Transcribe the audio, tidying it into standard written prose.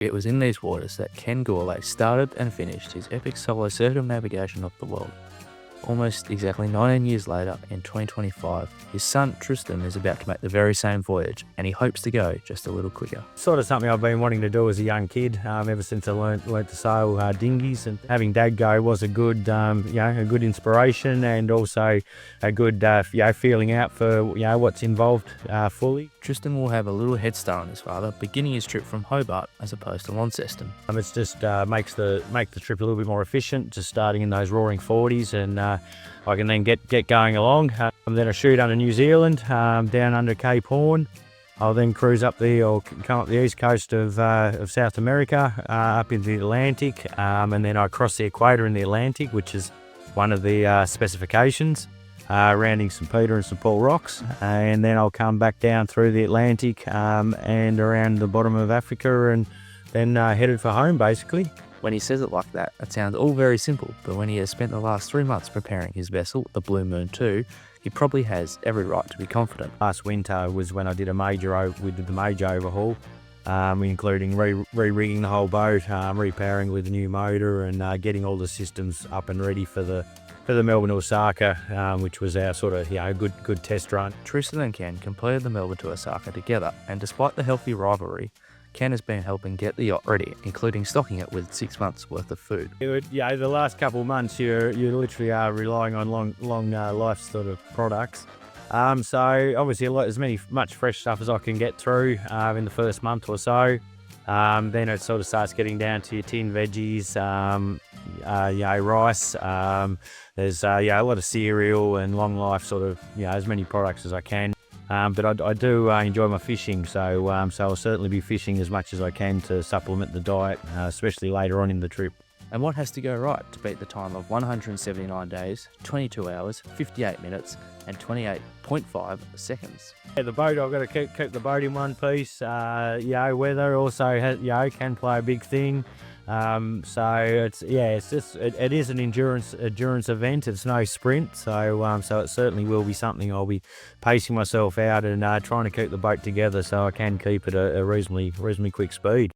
It was in these waters that Ken Gourlay started and finished his epic solo circumnavigation of the world. Almost exactly 19 years later, in 2025, his son Tristan is about to make the very same voyage, and he hopes to go just a little quicker. Sort of something I've been wanting to do as a young kid, ever since I learnt to sail dinghies, and having Dad go was a good, a good inspiration, and also a good, feeling out for what's involved fully. Tristan will have a little head start on his father, beginning his trip from Hobart as opposed to Launceston. It's just make the trip a little bit more efficient, just starting in those roaring 40s, and I can then get going along. Then I shoot under New Zealand, down under Cape Horn. I'll then cruise up come up the east coast of South America, up into the Atlantic, and then I cross the equator in the Atlantic, which is one of the specifications, rounding St. Peter and St. Paul rocks, and then I'll come back down through the Atlantic and around the bottom of Africa, and then headed for home, basically. When he says it like that, it sounds all very simple, but when he has spent the last 3 months preparing his vessel, the Blue Moon 2, he probably has every right to be confident. Last winter was when I did we did the major overhaul, including re-rigging the whole boat, repowering with a new motor, and getting all the systems up and ready for the Melbourne to Osaka, which was our sort of good test run. Tristan and Ken completed the Melbourne to Osaka together, and despite the healthy rivalry, Ken has been helping get the yacht ready, including stocking it with 6 months worth of food. The last couple of months you literally are relying on long life sort of products. So obviously much fresh stuff as I can get through in the first month or so. Then it sort of starts getting down to your tinned veggies, rice. There's a lot of cereal and long life sort of as many products as I can. But I do enjoy my fishing, so I'll certainly be fishing as much as I can to supplement the diet, especially later on in the trip. And what has to go right to beat the time of 179 days, 22 hours, 58 minutes, and 28.5 seconds? The boat, I've got to keep the boat in one piece. Weather also can play a big thing. It is an endurance event. It's no sprint, so it certainly will be something I'll be pacing myself out and trying to keep the boat together so I can keep it a reasonably quick speed.